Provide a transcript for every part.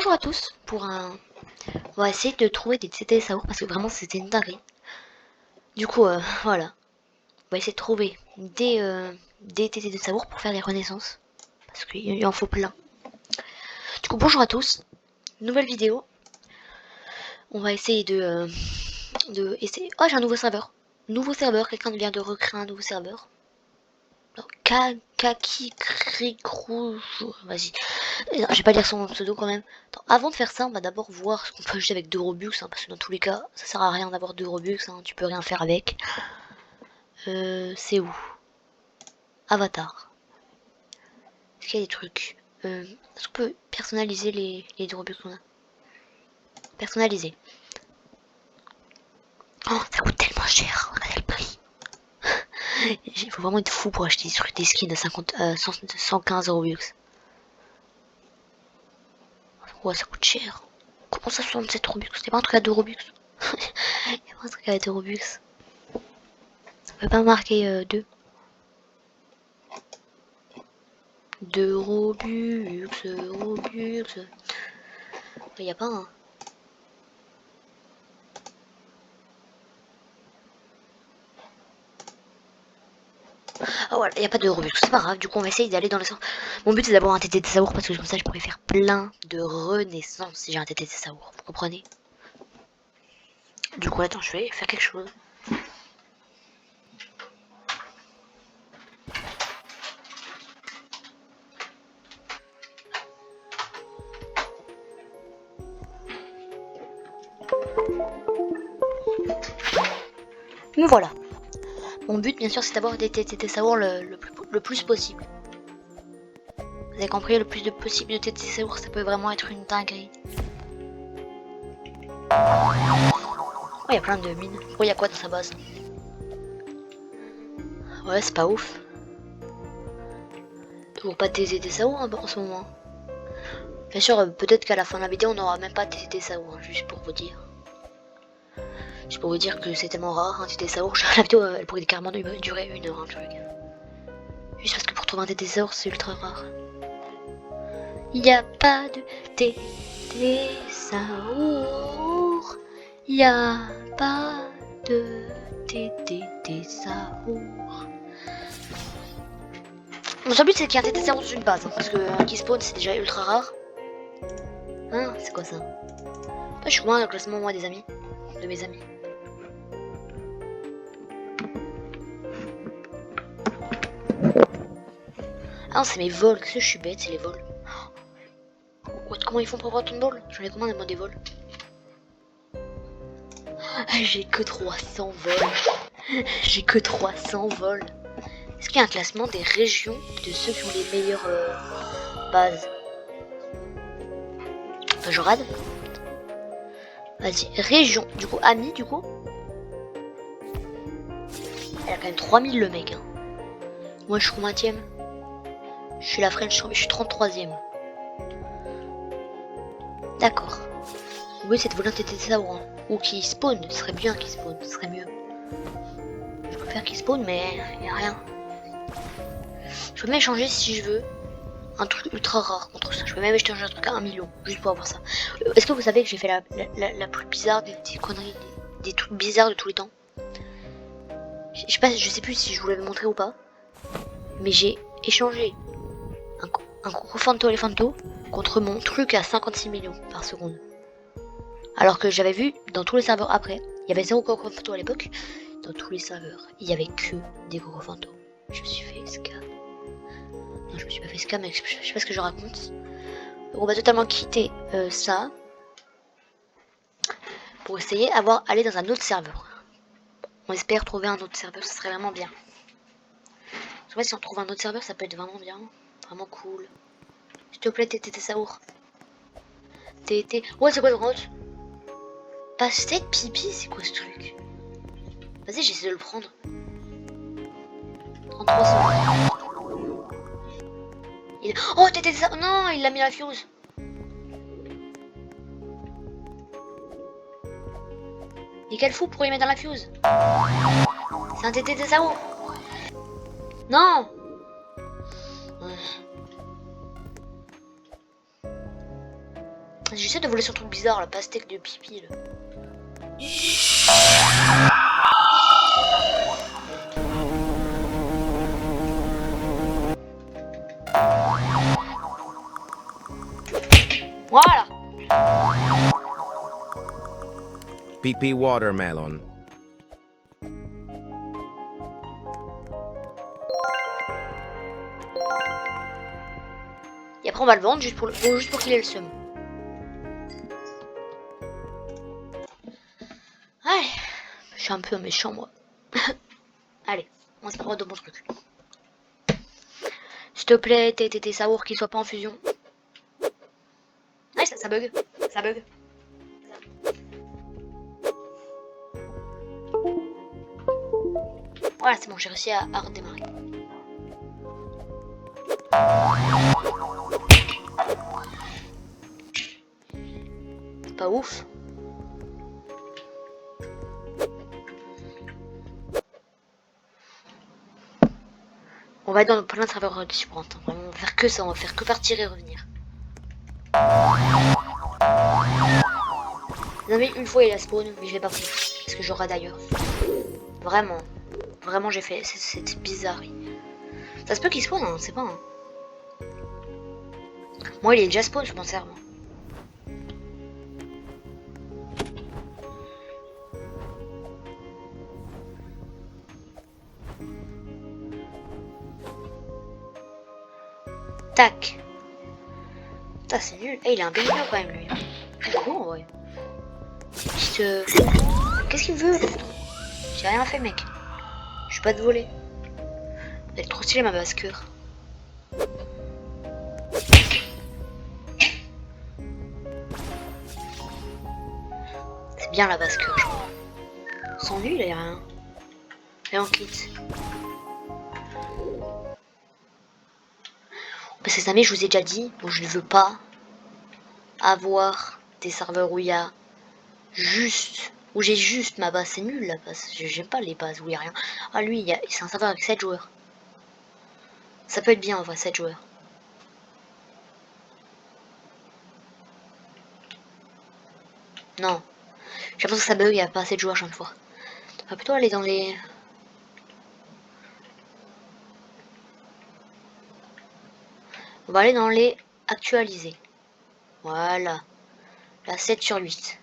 bonjour à tous pour un... On va essayer de trouver des TT Saour parce que vraiment c'était une dinguerie. Du coup, voilà. On va essayer de trouver des TT Saour pour faire des renaissances. Parce qu'il en faut plein. Du coup, bonjour à tous. Nouvelle vidéo. On va essayer de essayer... Oh, j'ai un nouveau serveur. Nouveau serveur, quelqu'un vient de recréer un nouveau serveur. Kaki rouge. Vas-y. Je vais pas lire son pseudo quand même. Attends, avant de faire ça, on va d'abord voir ce qu'on peut ajouter avec 2 Robux, hein, parce que dans tous les cas, ça sert à rien d'avoir 2 Robux, hein, tu peux rien faire avec. C'est où? Avatar. Est-ce qu'il y a des trucs? Est-ce qu'on peut personnaliser les 2 Robux qu'on a? Personnaliser. Oh, ça coûte tellement cher, regardez le prix. Il faut vraiment être fou pour acheter des skins à 115 Robux. Ouais, ça coûte cher. Comment ça 67 Robux? C'est pas un truc à 2 Robux? Il y a pas un truc à 2 Robux. Ça peut pas marquer 2. 2 Robux, Robux. Il y a pas un. Ah voilà, il n'y a pas de Robux, c'est pas grave, du coup on va essayer d'aller dans le sens. Mon but c'est d'avoir un TT de Saour parce que comme ça je pourrais faire plein de renaissances si j'ai un TT de Saour, vous comprenez? Du coup attends, je vais faire quelque chose. Me voilà. Mon but bien sûr c'est d'avoir des TT Saour le plus possible. Vous avez compris, le plus de possible de TT Saour ça peut vraiment être une dinguerie. Oh, il y a plein de mines. Oh, il y a quoi dans sa base? Ouais, c'est pas ouf. Toujours pas de TT Saour hein, en ce moment. Bien sûr, peut-être qu'à la fin de la vidéo on n'aura même pas de TT Saour, hein, juste pour vous dire. Juste pour vous dire que c'est tellement rare, un TT Saour, la vidéo elle pourrait carrément durer 1 heure, hein, le truc. Juste parce que pour trouver un TT Saour c'est ultra rare. Il n'y a pas de TT Saour. Il n'y a pas de TT Saour. Mon seul but c'est qu'il y ait un TT Saour sur une base, hein, parce que qui spawn c'est déjà ultra rare. Hein, c'est quoi ça? Je suis loin dans le classement moi des amis. De mes amis. Ah non, c'est mes vols, qu'est-ce que je suis bête, c'est les vols. What, comment ils font pour avoir ton bol? J'en ai combien de moi des vols? J'ai que 300 vols. J'ai que 300 vols. Est-ce qu'il y a un classement des régions de ceux qui ont les meilleures bases? Enfin, je rade. Vas-y, région. Du coup, ami, du coup. Elle a quand même 3000 le mec. Hein. Moi, je suis combienième? Je suis la French, je suis 33ème. D'accord. Oui, cette volonté de Saour. Hein. Ou qui spawn, ce serait bien qu'il spawn, ce serait mieux. Je préfère qu'il spawn, mais y a rien. Je peux même échanger si je veux un truc ultra rare contre ça. Je peux même échanger un truc à 1 million, juste pour avoir ça. Est-ce que vous savez que j'ai fait la plus bizarre des conneries, des trucs bizarres de tous les temps? Je sais plus si je vous l'avais montré ou pas, mais j'ai échangé un Gogofanto Elephanto contre mon truc à 56 millions par seconde. Alors que j'avais vu dans tous les serveurs après, il y avait 0 Gogofanto à l'époque, dans tous les serveurs, il y avait que des Gogofanto. Je me suis fait scam. Non, je me suis pas fait scam, mais je sais pas ce que je raconte. Donc on va totalement quitter ça pour essayer aller dans un autre serveur. On espère trouver un autre serveur, ça serait vraiment bien. Je sais pas si on trouve un autre serveur, ça peut être vraiment bien, vraiment cool. S'il te plaît, TT Saour. TT. Ouais, c'est quoi le route? Pastèque pipi, c'est quoi ce truc? Vas-y, j'essaie de le prendre. 3300. Oh, TT Saour. Non, il l'a mis la fuse. Et quel fou pour y mettre dans la fuse? C'est un TT Saour. Non. J'essaie de voler sur un truc bizarre, la pastèque de pipi là. Voilà. PP watermelon. Et après on va le vendre juste pour, juste pour qu'il ait le seum. Allez, je suis un peu méchant moi. Allez, on se prend de bons trucs. S'il te plaît, tes saours qui soient pas en fusion. Ouais, ça bug. Ça bug. Voilà, c'est bon, j'ai réussi à redémarrer. Pas ouf. On va être dans plein de serveurs différents. On va faire que ça, on va faire que partir et revenir. Non mais une fois il a spawn, mais je l'ai pas pris. Parce que j'aurai d'ailleurs. Vraiment. Vraiment j'ai fait cette bizarrerie. Ça se peut qu'il spawn, hein, c'est pas. Hein. Moi il est déjà spawn sur mon serveur. Tac. Putain c'est nul. Eh il a un bébé quand même lui. C'est bon ouais. Qu'est-ce qu'il veut? J'ai rien fait mec. Je suis pas de voler. Elle est trop stylée ma basqueur. C'est bien la basqueur je crois. Sans lui il a rien. Et on quitte. Ses amis, je vous ai déjà dit, bon, je ne veux pas avoir des serveurs où il y a juste, où j'ai juste ma base, c'est nul la base, j'aime pas les bases où il y a rien. Ah lui, c'est un serveur avec 7 joueurs. Ça peut être bien en vrai, 7 joueurs. Non, j'ai l'impression que ça bug, il n'y a pas assez de joueurs chaque fois. On va plutôt aller dans les... On va aller dans les actualisés. Voilà. La 7 sur 8.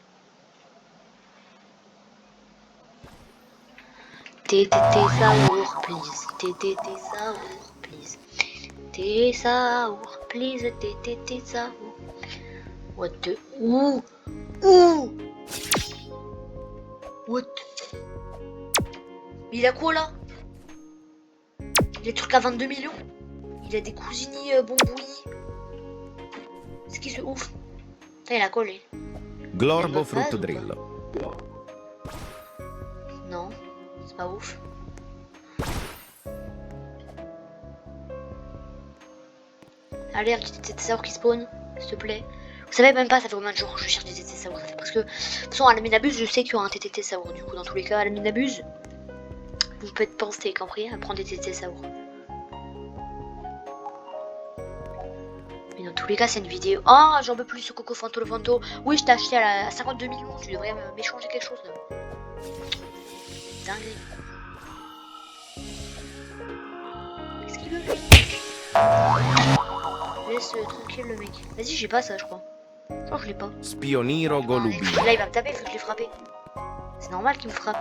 Saour, please. Saour, please. Saour, please. Saour. What the... Ouh. Ouh. What? Il a quoi là? Il a des trucs à 22 millions. Il a des cousini bombouillis. C'est qui ce ouf? Putain, il a collé. Glorbo fruttodrillo. Non, c'est pas ouf. Allez, un petit tétésaur qui spawn, s'il te plaît. Vous savez même pas, ça fait combien de jours que je cherche des tétésaurs. Ça fait parce que, de toute façon, à la minabuse, je sais qu'il y aura un tétésaur. Du coup, dans tous les cas, à la minabuse, vous pouvez penser, compris, à prendre des tétésaurs. Mais dans tous les cas, c'est une vidéo. Oh, j'en veux plus ce Coco Fanto le Fanto. Oui, je t'ai acheté à 52 millions. Tu devrais m'échanger quelque chose. Dingue. Qu'est-ce qu'il veut lui? Laisse tranquille le mec. Vas-y, j'ai pas ça, je crois. Je crois que je l'ai pas. Spioniro Golubi. Là, il va me taper, il faut que je l'ai frappé. C'est normal qu'il me frappe.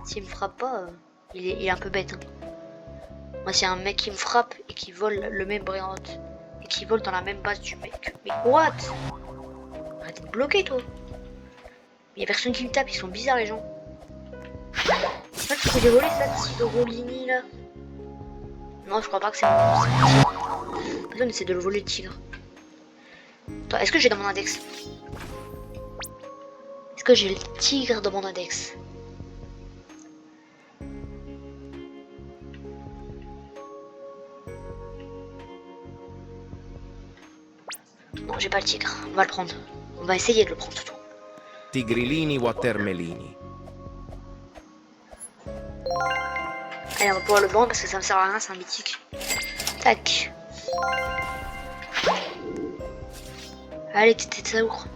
S'il me frappe pas, il est un peu bête. Hein. Moi, c'est un mec qui me frappe et qui vole le même brillante. Et qui vole dans la même base du mec. Mais what? Arrête de me bloquer, toi. Il y a personne qui me tape, ils sont bizarres, les gens. C'est pas que j'ai volé ça, de Rolini, là. Non, je crois pas que c'est mon tigre. On essaie de le voler, le tigre. Attends, est-ce que j'ai dans mon index? Est-ce que j'ai le tigre dans mon index? Non, j'ai pas le tigre. On va le prendre. On va essayer de le prendre surtout. Tigrilini watermelini. Allez, on va pouvoir le vendre parce que ça me sert à rien, c'est un mythique. Tac. Allez, tété de Saour.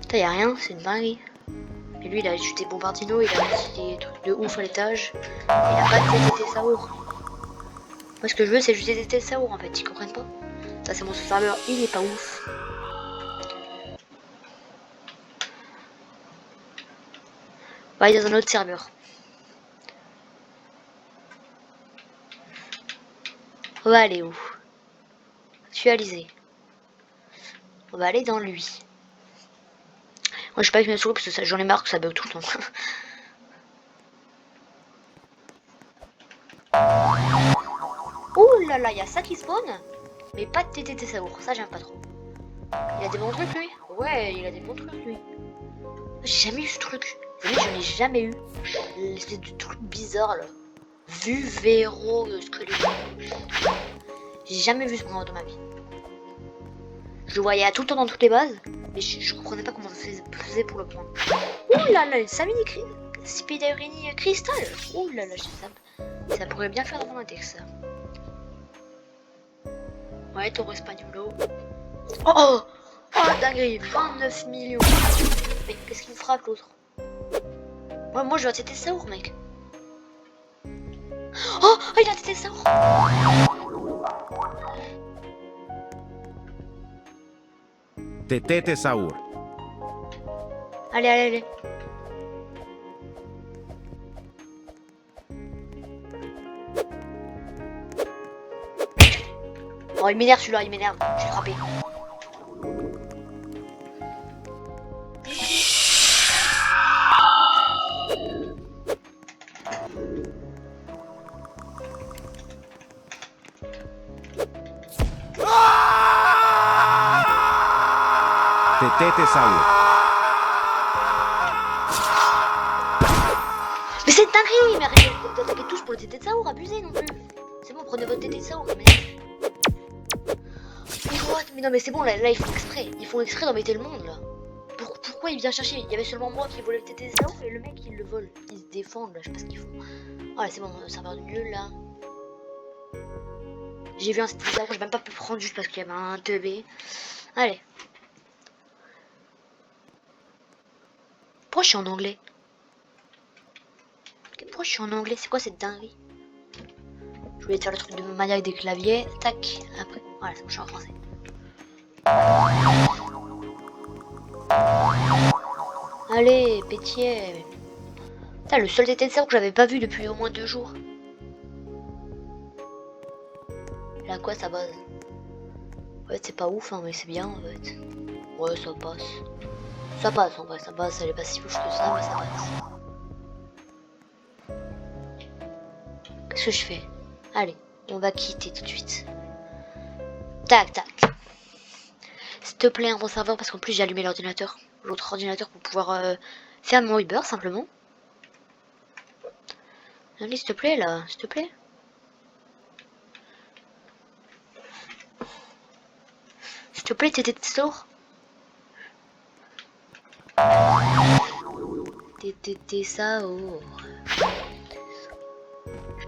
Putain, y'a rien, c'est une dinguerie. Et lui, il a juste des bombardinos, il a mis des trucs de ouf à l'étage. Il a pas de tété Saour. Moi, ce que je veux, c'est juste des tété Saour en fait, ils comprennent pas. Ça, c'est mon serveur, il est pas ouf. On va aller dans un autre serveur. On va aller où? Actualiser. On va aller dans lui. Moi, je sais pas que je me souris parce que j'en ai marre que ça bug tout le temps. Ouh là là, il y a ça qui spawn, mais pas de TTT Saour, ça j'aime pas trop. Il a des bons trucs lui? Ouais, il a des bons trucs lui. J'ai jamais eu ce truc. Vous savez, je n'ai jamais eu. L'espèce de truc bizarre là. Vu Véro, squelette. J'ai jamais vu ce moment dans ma vie. Je le voyais tout le temps dans toutes les bases, mais je comprenais pas comment ça faisait pour le prendre. Ouh là là, ça mini Spiderini cristal. Ouh là là, ça pourrait bien faire dans mon index ça. Ouais, Toro Espagnolo. Oh oh, oh dinguerie, 29 millions. Mais qu'est-ce qu'il me frappe l'autre? Moi je vais TT Saour mec. Oh, il a TT Saour. Tété Saour. Allez, allez, allez. Oh, il m'énerve celui-là, il m'énerve. Je vais frapper. Tété Saour. Mais c'est dingue, mais arrêtez d'attaquer tous pour le TT de Saour, abusez non plus. C'est bon, prenez votre TT de Saour, mais... Mais non mais c'est bon, là ils font exprès. Ils font exprès d'embêter le monde là. Pourquoi il vient chercher? Il y avait seulement moi qui volais le TT de Saour et le mec il le vole. Ils se défendent là, je sais pas ce qu'ils font. Oh là c'est bon, ça va de nul là. J'ai vu un TT de Saour, j'ai même pas pu prendre juste parce qu'il y avait un teubé. Allez. Pourquoi je suis en anglais? Pourquoi je suis en anglais? C'est quoi cette dinguerie? Je voulais faire le truc de maniaque des claviers. Tac. Après. Voilà, c'est bon, je suis en français. Allez, pétier. Putain, le seul TT de Saour que j'avais pas vu depuis au moins 2 jours. Là, quoi, ça base? Ouais, c'est pas ouf, hein, mais c'est bien en fait. Ouais, ça passe. Ça passe en vrai, ça passe. Elle est pas si ouf que ça, mais ça passe. Qu'est-ce que je fais? Allez, on va quitter tout de suite. Tac, tac. S'il te plaît, un bon serveur, parce qu'en plus j'ai allumé l'ordinateur. L'autre ordinateur pour pouvoir faire mon Uber, simplement. Allez, s'il te plaît, là. S'il te plaît. S'il te plaît, TT Saour. TT Saour.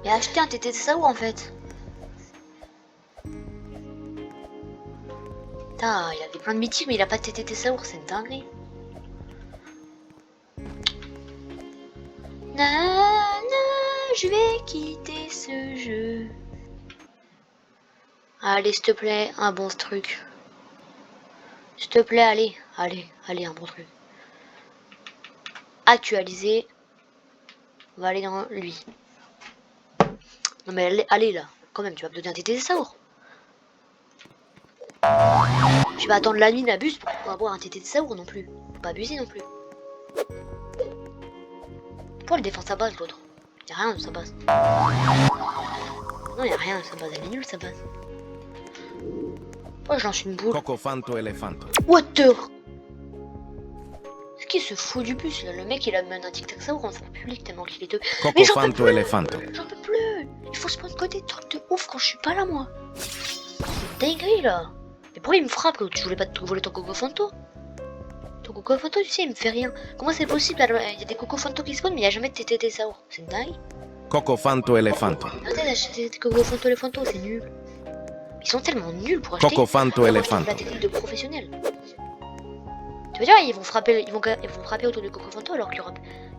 J'ai acheté un TT Saour en fait. Putain, il avait plein de mythiques, mais il a pas de TT Saour, c'est une dinguerie. Je vais quitter ce jeu. Allez, s'il te plaît, un bon truc. S'il te plaît, allez, allez, allez, un bon truc. Actualiser. On va aller dans lui. Non mais allez là, quand même, tu vas me donner un TT Saour. Je vais attendre la nuit, n'abuse pour avoir un TT de Saour non plus. Faut pas abuser non plus. Pourquoi il défend sa base l'autre? Y'a rien de sa base. Non, y'a rien de sa base, elle est nulle sa base. Oh, je lance une boule. Cocofanto Elefanto. What the... Ce qui se fout du bus là? Le mec il a même un tic-tac Saour en salle publique tellement qu'il est... Mais j'en peux plus. Elefanto. J'en peux plus. Il faut se prendre que des trucs de ouf quand je suis pas là moi. C'est dinguerie là. Mais pourquoi il me frappe quand tu voulais pas te voler ton Cocofanto? Ton Coco Fanto, tu sais, il me fait rien. Comment c'est possible? Il y a des Coco Fanto qui spawnent, mais il n'y a jamais de TTT Saur. C'est dingue. Cocofanto Elefanto. Arrêtez d'acheter des Coco Fanto les Fanto, c'est nul. Ils sont tellement nuls pour acheter. Cocofanto La Elefanto. technique de professionnel. Tu veux dire, ils vont frapper autour du Coco Fanto alors qu'ils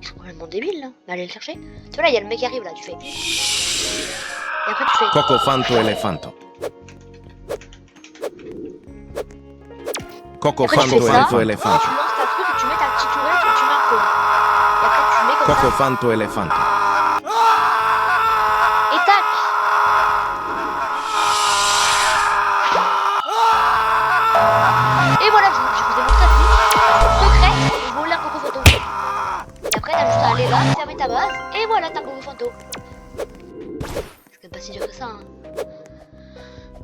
ils sont complètement débiles là. Mais allez le chercher. Tu vois là, il y a le mec qui arrive là, tu fais. Et après tu fais. Cocofanto Elefanto. Cocofanto Tu Elefanto. lances ta truc et tu mets ta petite tourette et tu mets un cône. Et après tu mets comme ça. Cocofanto Elefanto. Et tac. Et voilà, je vous ai montré la technique secrète et voler un Coco Fanto. Et après t'as juste à aller là, fermer ta base et voilà t'as un Coco Fanto. C'est quand même pas si dur que ça hein.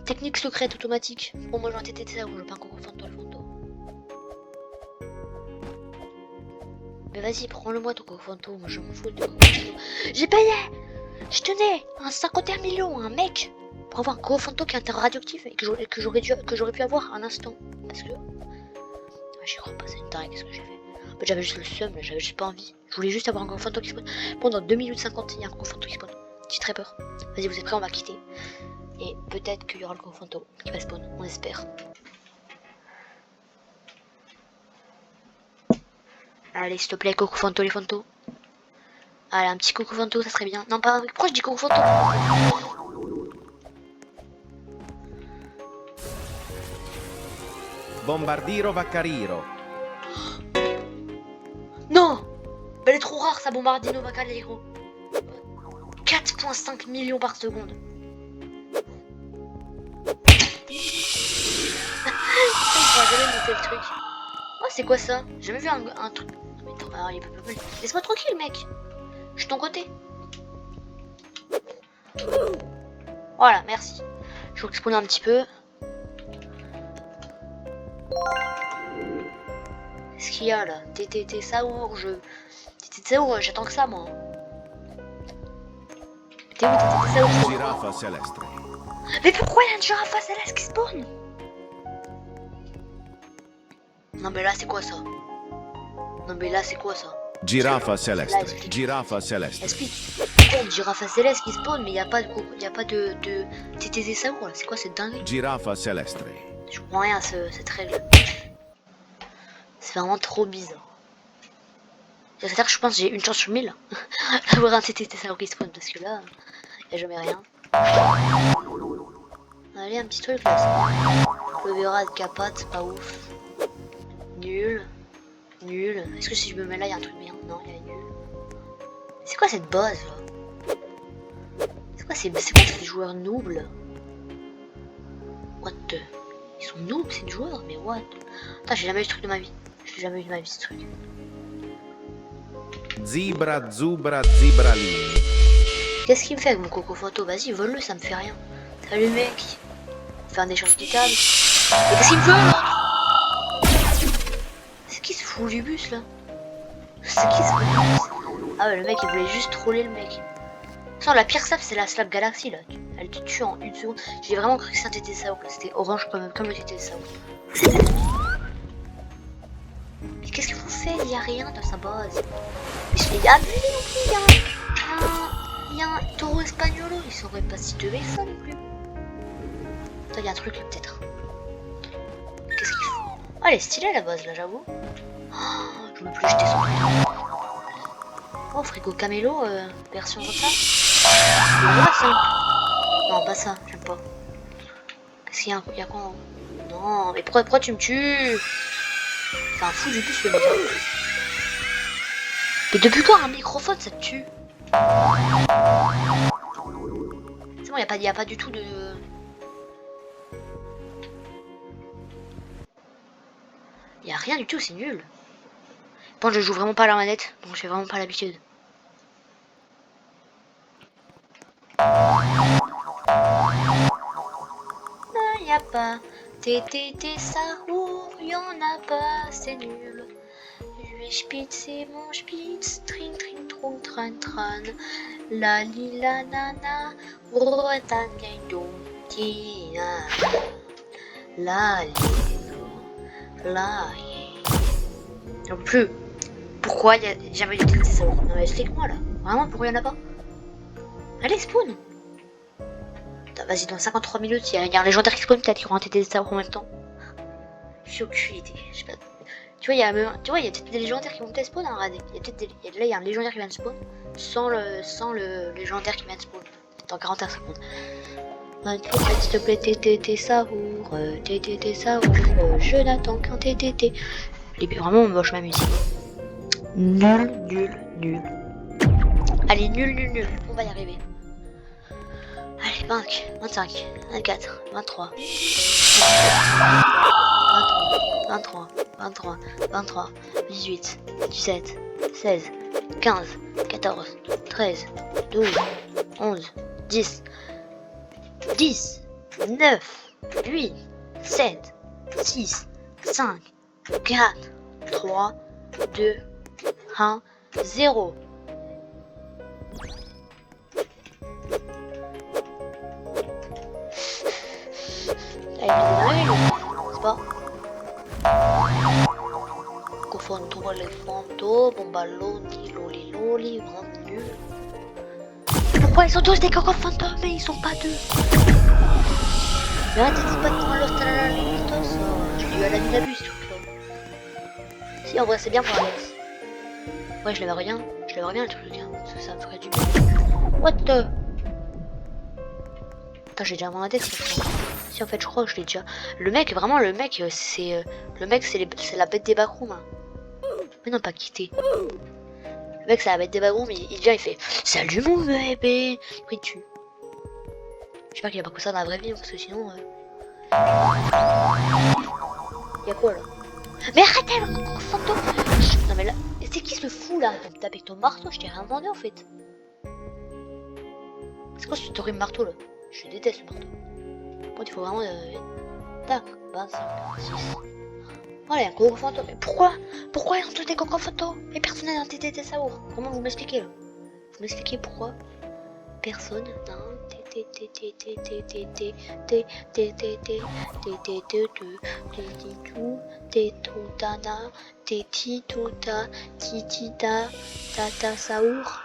Technique secrète automatique. Bon moi j'aurais été ça ou je veux pas un Coco Fanto le Fanto. Mais vas-y prends-le moi ton Coco Fanto, moi je m'en fous de Coco Fanto. J'ai payé. Je tenais un 51 millions un mec pour avoir un Coco Fanto qui est radioactif et que j'aurais pu avoir un instant. Parce que j'y crois pas, c'est une dingue ce que j'ai fait. En fait, j'avais juste le seum, j'avais juste pas envie. Je voulais juste avoir un Coco Fanto qui spawn. Pendant 2 minutes 50, il y a un Coco Fanto qui spawn. J'ai très peur. Vas-y, vous êtes prêts, on va quitter. Et peut-être qu'il y aura le Coco Fanto qui va spawn, on espère. Allez, s'il te plaît, Coco Fanto, les Fanto. Allez, un petit Coco Fanto, ça serait bien. Non, pas pourquoi je dis Coco Fanto? Bombardiro Vaccariro. Non! Mais elle est trop rare, ça Bombardino Vaccariro. 4,5 millions par seconde. Il va jamais monter le truc. Oh, c'est quoi ça? J'ai jamais vu un truc. Mais attends, alors, il peut pas. Laisse-moi tranquille, mec. Je suis de ton côté. Voilà, merci. Je vais spawner un petit peu. Qu'est-ce qu'il y a là? TTT Saour, TTT Saour, j'attends que ça, moi. T'es où TTT Saour? Giraffa Celeste. Mais pourquoi il y a une girafe céleste qui spawn? Non mais là c'est quoi ça? Non mais là c'est quoi ça? Giraffa Celeste. explique. Giraffa Celeste. Explique. Pourquoi il y a une girafe céleste qui spawn mais il n'y a pas de TTT Saour là? C'est quoi cette dinguerie? Giraffa Celeste. Je comprends rien à cette règle. C'est vraiment trop bizarre. C'est-à-dire que je pense que j'ai une chance sur 1000 d'avoir un TTT Saour qui spawn parce que là, il n'y a jamais rien. Allez, un petit truc là. Le verra de capate, pas ouf. Nul. Nul. Est-ce que si je me mets là, il y a un truc bien? Non, il y a nul. C'est quoi cette base là? C'est quoi ces joueurs noobs là? What the... Ils sont noobs ces joueurs, mais what? Putain, j'ai jamais eu ce truc de ma vie. J'ai jamais eu de ma vie ce truc. Zebra Zubra Zibralini. Qu'est-ce qu'il me fait avec mon Coco Fanto? Vas-y, vole-le, ça me fait rien. Salut mec. Faire un échange d'étables. Mais qu'est-ce qu'il me veut là? C'est qui se fout du bus là? C'est qui se fout du bus? Ah ouais, le mec il voulait juste troller le mec. Sans la pire slap c'est la slap Galaxy là. Elle te tue en une seconde. J'ai vraiment cru que c'était un TT Saour là. C'était orange comme le TT Saour. Mais qu'est-ce qu'ils ont fait? Il y a rien dans sa base. Il y a abusé non plus. Il y a un taureau espagnolo. Ils sauraient pas si devait ça non plus. Attends, il y a un truc là peut-être. Qu'est-ce qu'il faut? Ah, elle est stylée la base là, j'avoue. Oh, je me plus jeter son truc. Oh, frigo camélo, version comme ça. C'est vrai ça. Non, pas ça, j'aime pas. Qu'est-ce qu'il y a? Il y a quoi en haut? Non, mais pourquoi tu me tues? C'est un fou du bus le mec. Mais depuis quand un microphone ça te tue? C'est bon, y a pas du tout de... Y a rien du tout, c'est nul. Bon, je joue vraiment pas à la manette, donc j'ai vraiment pas l'habitude. Non, y a pas TTT Saour, y'en a pas, c'est nul. Lui spitz et mon spitz, trin trin tron tran tran. La li la nana, rotan gaidon tina. La li la. Non plus. Pourquoi il y a jamais eu de thésaures? Non mais explique-moi là. Vraiment, pourquoi il y en a pas? Allez, spawn. Vas-y, dans 53 minutes, il y a un légendaire qui spawn, peut-être qu'il y aura un thésaures en même temps. J'ai aucune idée. Je sais pas. Tu vois, il y a même, tu vois, il y a peut-être des légendaires qui vont peut-être spawn, hein, regardez. Il y a peut-être là, il y a un légendaire qui vient de spawn sans le légendaire qui vient de spawn. Dans 41 secondes. S'il te plaît, t'es saour, t'es saour, je n'attends qu'un t'es. Vraiment moche ma musique. Nul. Allez, nul. On va y arriver. Allez, 25, 24, 23. 23, 18, 17, 16, 15, 14, 13, 12, 11, 10, 9, 8, 7, 6, 5, 4, 3, 2, 1, 0. C'est pas Cofanto, Elefanto, Bombaloni, Loli, vraiment nul. Pourquoi ils sont tous des cocos fantômes mais ils sont pas deux? Mais arrêtez pas de prendre l'Australis, je l'ai eu à la Minabus ce truc là. Si en vrai c'est bien pour Alex. Ouais je l'aimerais bien le truc hein, parce que ça me ferait du bien. What the? Putain j'ai déjà mon index. Si en fait je crois que je l'ai déjà. Le mec c'est c'est la bête des backrooms. Hein. Mais non pas quitté. Le mec c'est la bête des backrooms, il vient il fait salut mon bébé. Après il tue. J'espère qu'il a pas que ça dans la vraie vie parce que sinon. Y'a quoi là? Mais arrêtez le fantôme. Non mais là, c'est qui ce fou là? T'as avec ton marteau, je t'ai rien demandé en fait. C'est quoi ce horrible marteau là? Je déteste le marteau. Bon, il faut vraiment. Tac, 25, 6. Voilà, un gros fantôme. Mais pourquoi ils ont tous des cocos photos? Et personne n'a un TTT Saour. Comment vous m'expliquez là? Vous m'expliquez pourquoi personne n'a un Tata Saour,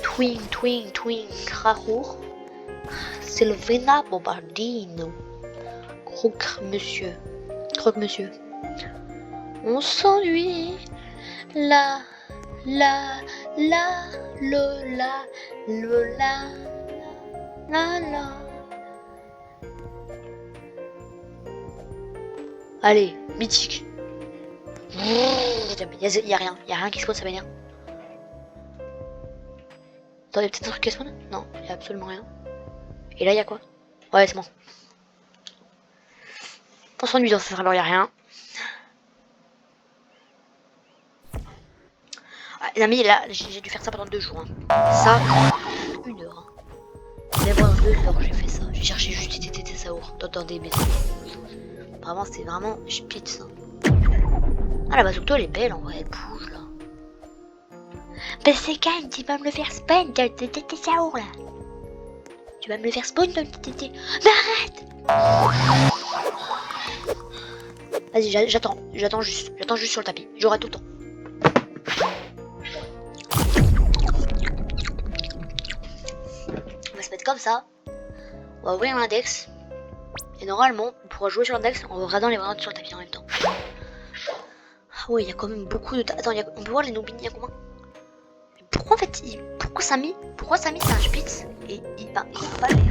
Twing, Rahour, Sylvena Bombardino, Croque Monsieur. On s'ennuie, la. Allez, mythique. Y a rien qui spawn, ça m'énerve. Attends, y'a peut-être un truc qui spawn? Non, y'a absolument rien. Et là, y'a quoi? Ouais, c'est bon. On s'ennuie dans ce alors y'a rien. Ah, les amis, là, j'ai dû faire ça pendant 2 jours. Hein. Ça, 1 heure. Hein. Mais bon, 2 heures, j'ai fait ça. J'ai cherché juste TTT Saour dans des maisons. Vraiment, c'est vraiment split ça. Ah, la bazooka, elle est belle en vrai, elle bouge là. Ben, c'est calme, tu vas me le faire spawn, TTT Saour là. Tu vas me le faire spawn, ton TTT. Mais arrête! Vas-y, j'attends juste sur le tapis. J'aurai tout le temps. On va se mettre comme ça. On va ouvrir l'index. Et normalement, on pourra jouer sur l'index en regardant les ventes sur le tapis en même temps. Ah ouais, il y a quand même beaucoup de... Attends, on peut voir les noobs, il y a combien? Pourquoi en fait, pourquoi Samy c'est un spitz et il pas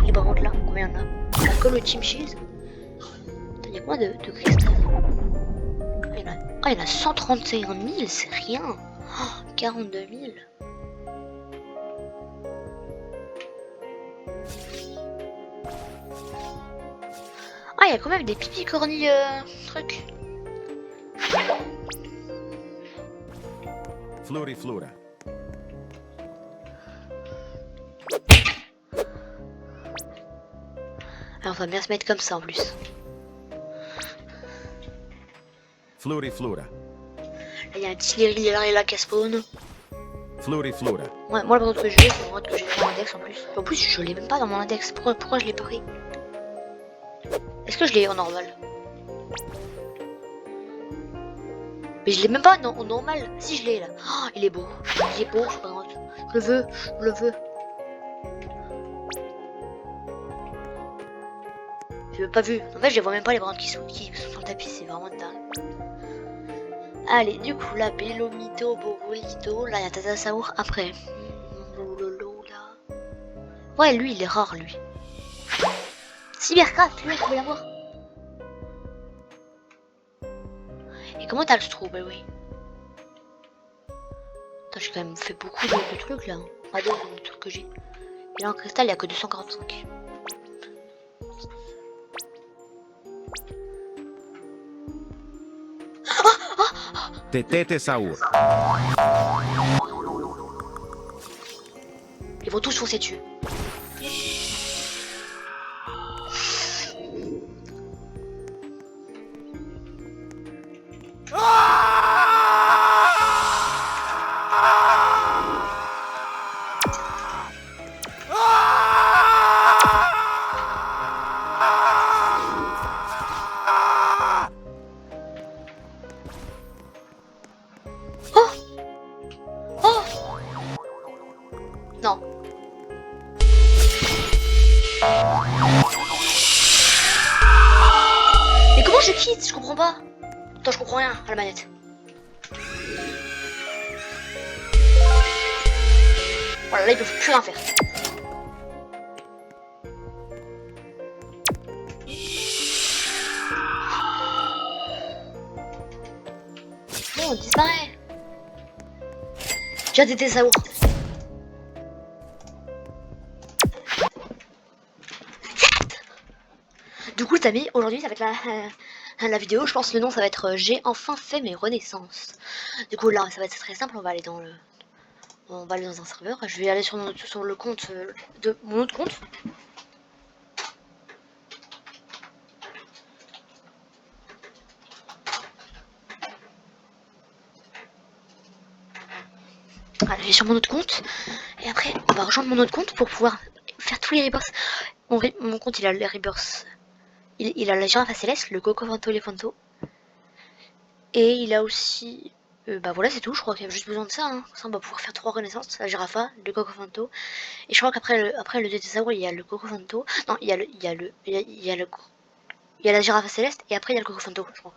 les bandes là? Combien il y en a? Pas que le Team Cheese. Il y a combien de cristal? Ah, il y en a 131 000, c'est rien. Oh, 42 000. Ah, il y a quand même des pipi cornilles trucs. Floriflora. Alors, on va bien se mettre comme ça en plus. Floriflora. Là, il y a un petit Lirilier là qui spawn. Floriflora. Ouais, moi, le moment que je vais, c'est le moment que j'ai fait mon index en plus. En plus, je l'ai même pas dans mon index. Pourquoi je l'ai pas pris? Est-ce que je l'ai en normal? Mais je l'ai même pas non, en normal. Si je l'ai là. Oh, il est beau. Il est beau, je pas droite. Je le veux, je le veux. Je l'ai pas vu. En fait, je les vois même pas les brandes qui sont sur le tapis. C'est vraiment dingue. Allez, du coup, là, Bellomito, Borolito. Là, il y a Tatasaur après. Là. Ouais, lui, il est rare, lui. Cybercraft, lui, il faut l'avoir. Et comment t'as le trou? Bah oui. Attends, j'ai quand même fait beaucoup de trucs là. Regardez le truc que j'ai. Et là en cristal, il y a que 245. Tetete-saur. Ils vont tous foncer dessus. Non. Mais comment je quitte? Je comprends pas. Attends, je comprends rien à la manette. Voilà, là ils peuvent plus rien faire. Bon, on disparaît. J'ai des Tessaours. Du coup, les amis, aujourd'hui, ça va être la vidéo. Je pense que le nom, ça va être J'ai enfin fait mes renaissances. Du coup, là, ça va être très simple. On va aller dans un serveur. Je vais aller sur le compte de mon autre compte. Voilà, je vais sur mon autre compte. Et après, on va rejoindre mon autre compte pour pouvoir faire tous les rebirths. Mon compte, il a les rebirths. Il a la girafe à Céleste, le Coco Fanto, les Fanto. Et il a aussi... bah voilà, c'est tout. Je crois qu'il y a juste besoin de ça. Hein. Ça, on va pouvoir faire 3 renaissances. La girafa, le Coco Fanto. Et je crois qu'après le Tetasaur, il y a le Coco Fanto. Non, il y a la girafe à Céleste. Et après, il y a le Coco Fanto, je crois.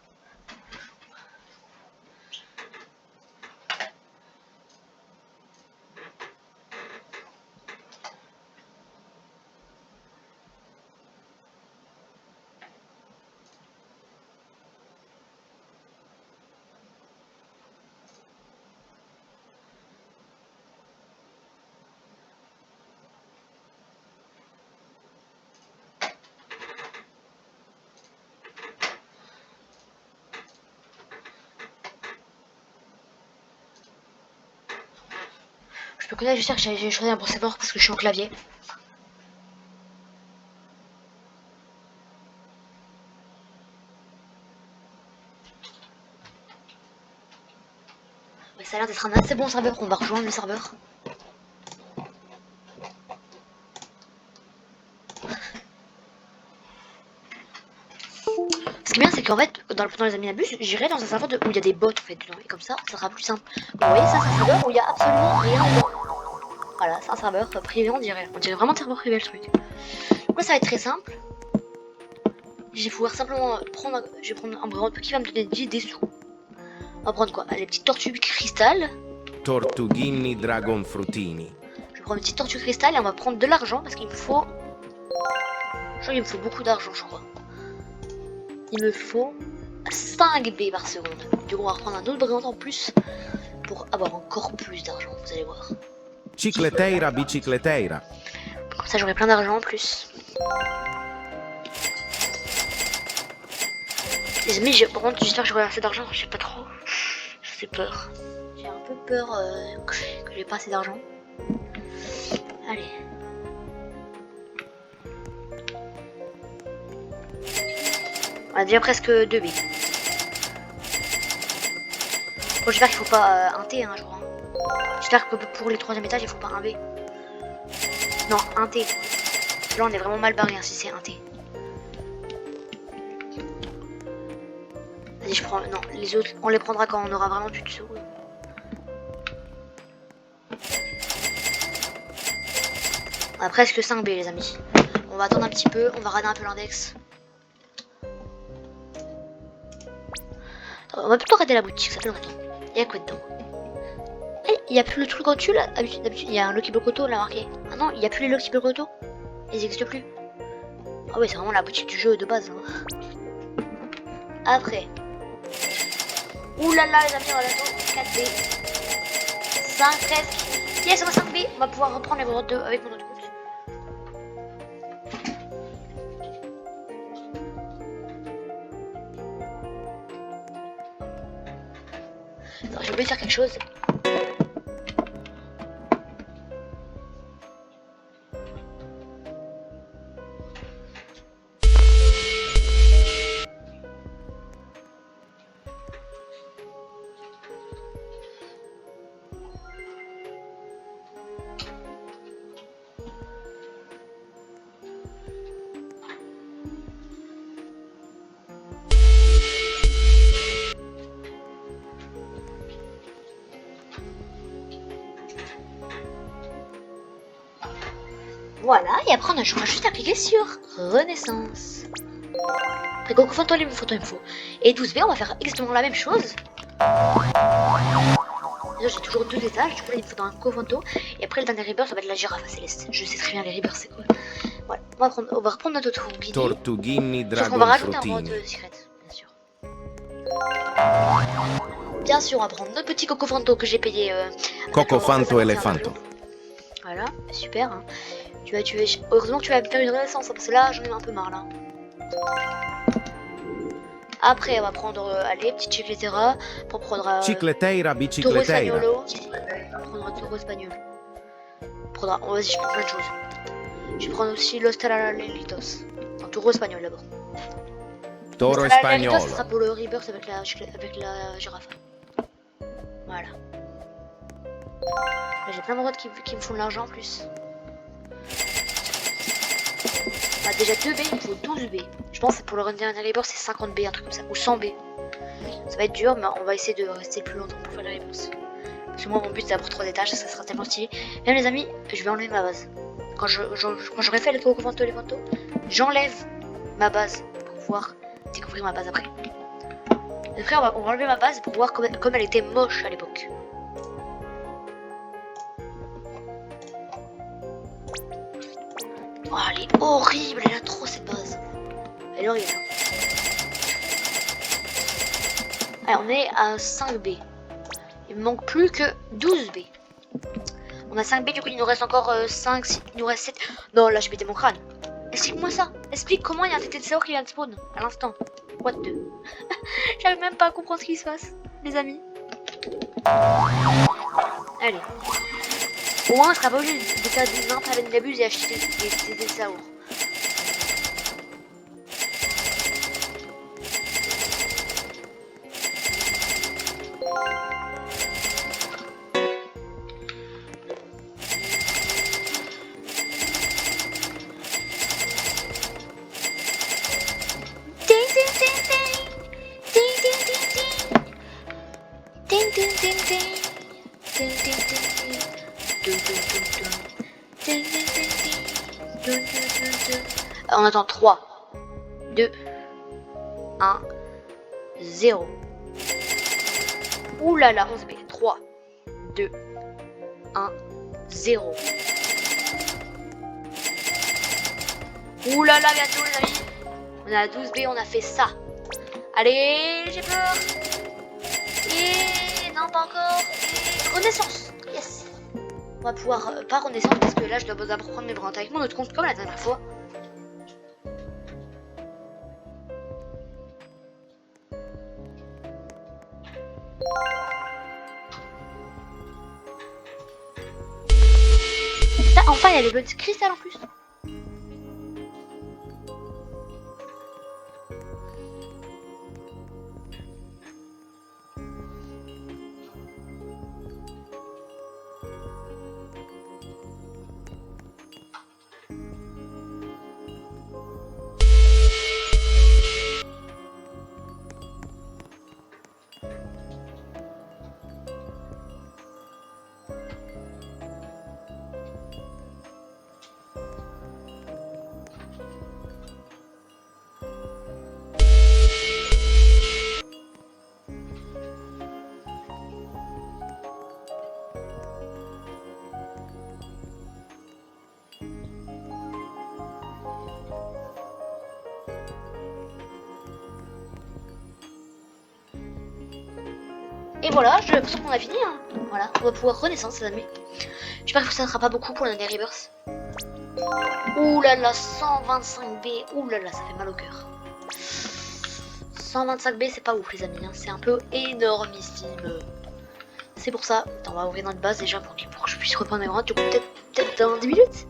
Je peux connaître, j'espère que j'ai choisi un bon serveur parce que je suis en clavier. Mais ça a l'air d'être un assez bon serveur. On va rejoindre le serveur. Ce qui est bien, c'est qu'en fait, dans les Aminabus, j'irai dans un serveur où il y a des bots en fait dedans. Et comme ça sera plus simple. Vous voyez, ça, c'est un serveur où il y a absolument rien dedans. Voilà, c'est un serveur privé, on dirait. On dirait vraiment un serveur privé le truc. Donc là, ça va être très simple. Je vais pouvoir simplement prendre. Je vais prendre un bras qui va me donner des sous. On va prendre quoi? Les petites tortues cristal. Tortughini Dragon Frutini. Je vais prendre une petite tortue cristal et on va prendre de l'argent parce qu'il me faut. Je crois qu'il me faut beaucoup d'argent, je crois. Il me faut 5 B par seconde. Du coup, on va reprendre un autre brillant en plus pour avoir encore plus d'argent, vous allez voir. Cicleteira bicicleteira. Comme ça, j'aurai plein d'argent en plus. Les amis, par contre, j'espère que j'aurai assez d'argent. Je sais pas trop. J'ai peur. J'ai un peu peur que j'ai pas assez d'argent. Allez. On a déjà presque 2 B. Bon, j'espère qu'il faut pas un T, hein, je crois. J'espère que pour les 3e étages, il faut pas un B. Non, un T. Là, on est vraiment mal barré hein, si c'est un T. Vas-y, Vas-y, je prends... Non, les autres, on les prendra quand on aura vraiment plus de sous. On a presque 5B, les amis. On va attendre un petit peu, on va rader un peu l'index. On va plutôt rater la boutique, ça fait longtemps. Il y a quoi dedans? Il n'y a plus le truc en dessus là. D'habitude, il y a un Lucky Bokoto là marqué. Ah non, il n'y a plus les Lucky Bokoto. Ils n'existent plus. Ah ouais, c'est vraiment la boutique du jeu de base. Hein. Après. Ouh là là, les amis, on va attendre 4B. 5, 13. Yes, on va 5B. On va pouvoir reprendre les ventes avec mon autre compte. J'ai oublié de faire quelque chose. Voilà, et après on a juste à cliquer sur Renaissance. Après Coco Fanto, il me faut. Et 12B, on va faire exactement la même chose. Déjà, j'ai toujours 2 étages, du coup là il me faut un Coco Fanto. Et après le dernier rebirth, ça va être la girafe céleste. Je sais très bien les rebirths c'est quoi. Voilà, on va reprendre notre Tortughini. Tortughini Sauf qu'on va Dragon rajouter un Fruttini. mode secret, bien sûr. Bien sûr, on va prendre notre petit Coco Fanto que j'ai payé. Coco Fanto Elefanto. Voilà, super. Hein. Heureusement que tu vas me faire une renaissance, hein, parce que là j'en ai un peu marre là. Après on va prendre, allez, petit Chicletera pour prendre Cicleteira Toro bicicleteira. Espagnolo. On prendra Toro Espagnol. Vas-y, je prends plein de choses. Je vais prendre aussi Los Talalelitos. Non, Toro Espagnol d'abord. Toro Los Talalelitos, Espagnolo. ça sera pour le rebirth avec la girafe. Voilà. Là, j'ai plein de routes qui me font de l'argent en plus. Bah, déjà 2B, il me faut 12B. Je pense que pour le dernier rebirth c'est 50B, un truc comme ça. Ou 100B. Ça va être dur, mais on va essayer de rester le plus longtemps pour faire la réponse. Parce que moi, mon but c'est d'avoir 3 étages, ça sera tellement stylé. Même les amis, je vais enlever ma base. Quand j'aurai fait les Coco Fanto, les Fanto, j'enlève ma base pour pouvoir découvrir ma base après. Après, on va enlever ma base pour voir comme elle était moche à l'époque. Oh, elle est horrible, elle a trop cette base. Elle est horrible. Allez, on est à 5B. Il me manque plus que 12B. On a 5B, du coup il nous reste encore 5, 6, il nous reste 7. Non, là je pétais mon crâne. Explique-moi ça. Explique comment il y a un tété de Saor qui vient de spawn à l'instant. What the. J'arrive même pas à comprendre ce qui se passe, les amis. Allez. Au moins on sera pas obligé de faire des nymphes avec une abuse et acheter des tétés de Saor. On attend 3, 2, 1, 0. Ouh là là, 11B. 3, 2, 1, 0. Ouh là là, bientôt les amis. On est à 12B, on a fait ça. Allez, j'ai peur. Et non, pas encore. Et renaissance. Yes. On va pouvoir, pas renaissance parce que là je dois d'abord prendre mes brins avec mon autre compte comme la dernière fois. Là, enfin il y a les bonnes cristal en plus. Et voilà, j'ai l'impression qu'on a fini. Hein. Voilà, on va pouvoir renaissance, les amis. J'espère que ça ne sera pas beaucoup pour l'année Rebirth. Ouh là là, 125B. Ouh là là, ça fait mal au cœur. 125B, c'est pas ouf, les amis. Hein. C'est un peu énormissime. C'est pour ça. Attends, on va ouvrir notre base déjà pour que je puisse reprendre mes grottes. Du coup, peut-être dans 10 minutes.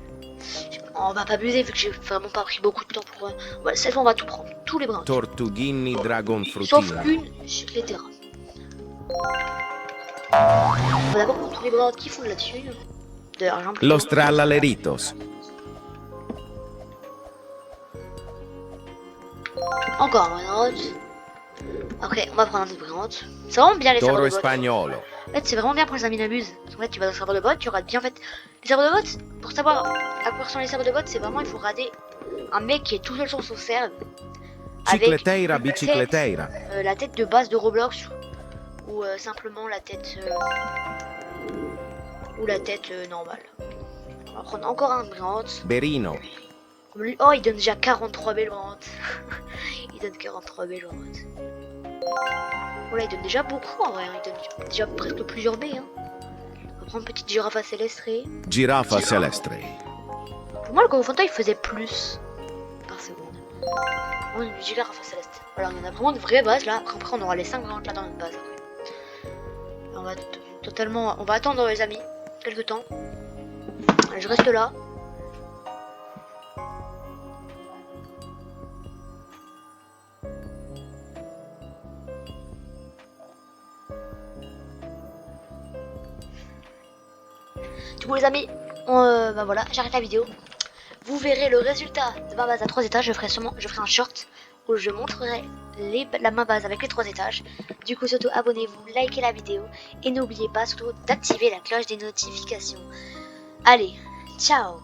On va pas abuser vu que j'ai vraiment pas pris beaucoup de temps pour... Voilà, cette fois, on va tout prendre. Tous les brins. Tortughini Dragon Sauf Frutino. une chez les terrains. On va d'abord prendre tous les brins qui font là-dessus. De l'argent. Los Trallaleritos. Encore un brinote. Après, on va prendre un autre brinote. C'est vraiment bien les serveurs Toro de bot. Espagnolo. En fait, c'est vraiment bien pour les amis d'abuse. Parce qu'en fait, tu vas dans le serveur de bot, tu rates bien. En fait, les serveurs de bot, pour savoir à quoi ressemblent les serveurs de bot, c'est vraiment, il faut rater un mec qui est tout seul sur son serve. Avec Cicleteira bicicleteira. la tête de base de Roblox. Ou simplement la tête. Ou la tête normale. On va prendre encore un brinote. Berino. Comme lui. Oh, il donne déjà 43 belles ventes. Il donne 43 belles ventes. Oh là, il donne déjà beaucoup en vrai. Hein. Il donne déjà presque plusieurs B. Hein. On va prendre une petite girafe à célestre. Giraffa celestre. Pour moi, le Gros Fanta il faisait plus par seconde. Oh, une girafe à céleste. Voilà, on a vraiment de vraies bases là. Après, on aura les 5 ventes là dans notre base. On va totalement. On va attendre, les amis, quelques temps. Je reste là. Du coup les amis, bah voilà, j'arrête la vidéo. Vous verrez le résultat de ma base à 3 étages. Je ferai un short où je montrerai ma base avec les 3 étages. Du coup surtout abonnez-vous, likez la vidéo et n'oubliez pas surtout d'activer la cloche des notifications. Allez, ciao.